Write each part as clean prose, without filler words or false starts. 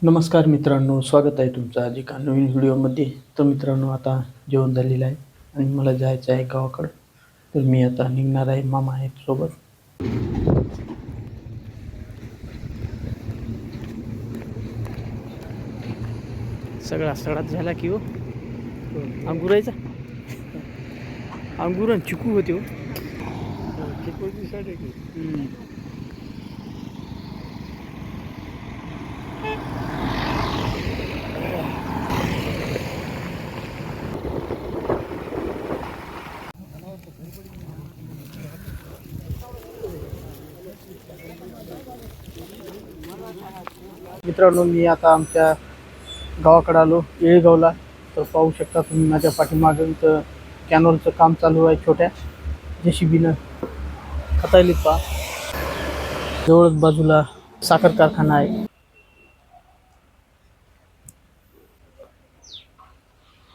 नमस्कार मित्रांनो, स्वागत आहे तुमचं आज एका नवीन व्हिडिओमध्ये. तर मित्रांनो, आता जेवण झालेलं आहे आणि मला जायचं आहे गावाकडं. तर मी आता निघणार आहे, मामा आहेत सोबत. सगळा सडात झाला की हो अंगुरायचा. अंगूर आणि चिकू होते हो. चिकूची साडी मित्रांनो, मी आता आमच्या गावाकडे आलो, येळगावला. तर पाहू शकता तुम्ही माझ्या पाठीमागं इथं कॅनॉलचं काम चालू आहे. छोट्या JCBनं खतायलीत पहा. जवळच बाजूला साखर कारखाना आहे.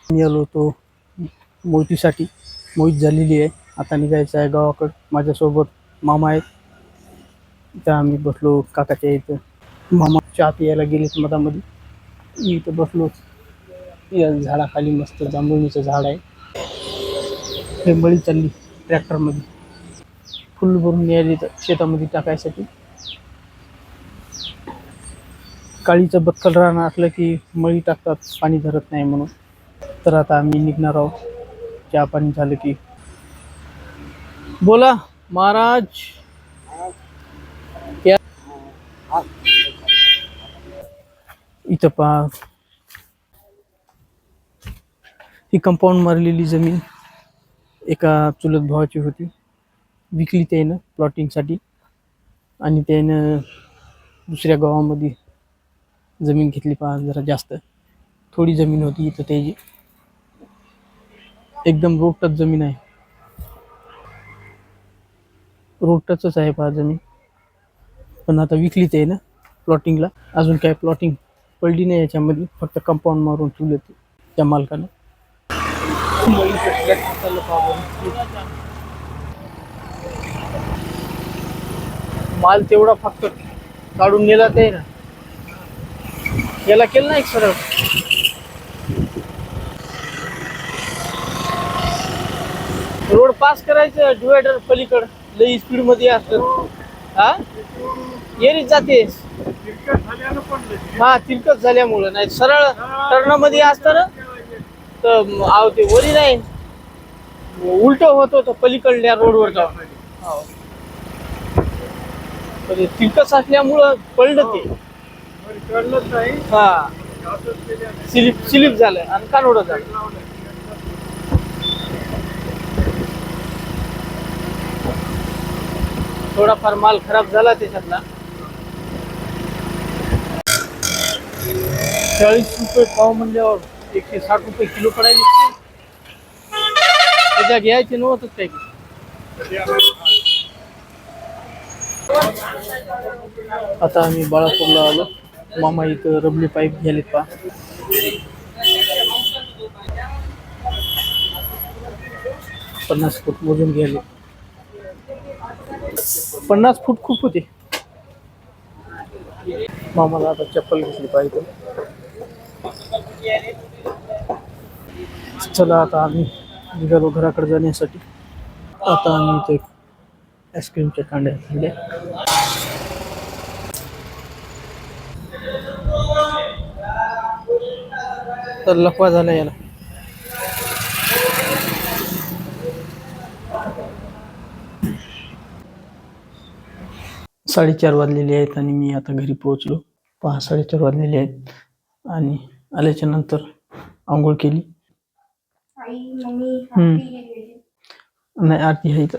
मी आलो होतो मोहितीसाठी. मोहित झालेली आहे, आता निघायचं आहे गावाकडं. माझ्यासोबत मामा आहेत. इथं आम्ही बसलो काकाच्या इथं. मामा चहा प्यायला गेलेत मधामध्ये. मी इथं बसलो या झाडाखाली. मस्त जांभुळीचं झाड आहे. हे मळी चालली ट्रॅक्टरमध्ये, फुल भरून न्यायली तर शेतामध्ये टाकायसाठी. काळीचं बत्कल राहणं असलं की मळी टाकतात, पाणी धरत नाही म्हणून. तर आता आम्ही निघणार आहोत. चहा पाणी झालं की. बोला महाराज. इथं पहा, ही कंपाऊंड मारलेली जमीन एका चुलत भावाची होती. विकली त्यानं प्लॉटिंगसाठी आणि त्यानं दुसऱ्या गावामध्ये जमीन घेतली. पहा, जरा जास्त थोडी जमीन होती इथं त्याची. एकदम रोड टच जमीन आहे. रोड टचच आहे पहा जमीन. पण आता विकली ते ना प्लॉटिंगला. अजून काय प्लॉटिंग पडली नाही याच्यामध्ये, फक्त कंपाऊंड मारून ठेवले ते त्या मालकानं. माल तेवढा फक्त काढून नेला ते ना. याला केलं ना एक सरळ. रोड पास करायचं डिवायडर पलीकडं. लई स्पीड मध्ये असतं. हा येरीच जाते. हा तिरकस झाल्यामुळं. नाही सरळ टर्नमध्ये असतं ना तर आव ते वरी नाही, उलट होत होतं पलीकडल्या रोडवर जाऊन. तिरकस असल्यामुळं पडलं ते. हा स्लिप झालं आणि कानोडं झालं. थोडाफार माल खराब झाला त्याच्यातला. 40 रुपये पाव म्हणल्यावर 160 रुपये किलो पडायचे. त्याच्या घ्यायचे नव्हतंच काही. आता आम्ही बाळापूरला आलो. मामा इथं रबली पाईप घ्यायलेत पहा. 50 फूट मोजून घ्यायले. 50 फूट खूप होते. मामाला आता चप्पल घेतली पाहिजे. चला आता आम्ही निघालो घराकडे जाण्यासाठी. आता आम्ही इथे आईस्क्रीमच्या कांड्या खाल्ल्या. तर लकवा झाला याला. साडेचार वाजलेले आहेत आणि मी आता घरी पोहोचलो. पहा 4:30 वाजलेले आहेत आणि आल्याच्या नंतर आंघोळ केली. नाही आरती आहे इथं.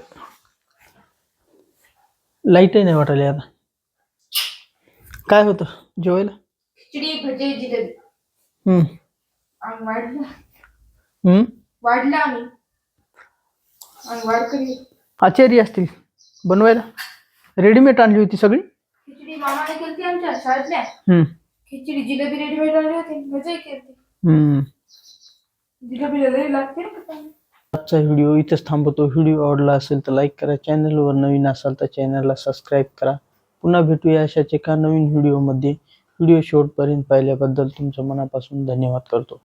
लाईटही नाही वाटायला आता. काय होतं जेवायला? खिचडी भजे जिलेबी. वाढला आणि वाढकरी आचारी असतील बनवायला. रेडीमेड आणली होती सगळी. खिचडी मामाने केली आमच्या शाळेतल्या. खिचडी जिलेबी रेडीमेड आणली होती. भजे केली. जिलेबीला लई लागते ना. आजचा व्हिडिओ इथेच थांबवतो. व्हिडिओ आवडला असेल तर लाईक करा. चॅनलवर नवीन असाल तर चॅनलला सबस्क्राईब करा. पुन्हा भेटूया अशाच एका नवीन व्हिडिओमध्ये. व्हिडिओ शेवटपर्यंत पाहिल्याबद्दल तुमचं मनापासून धन्यवाद करतो.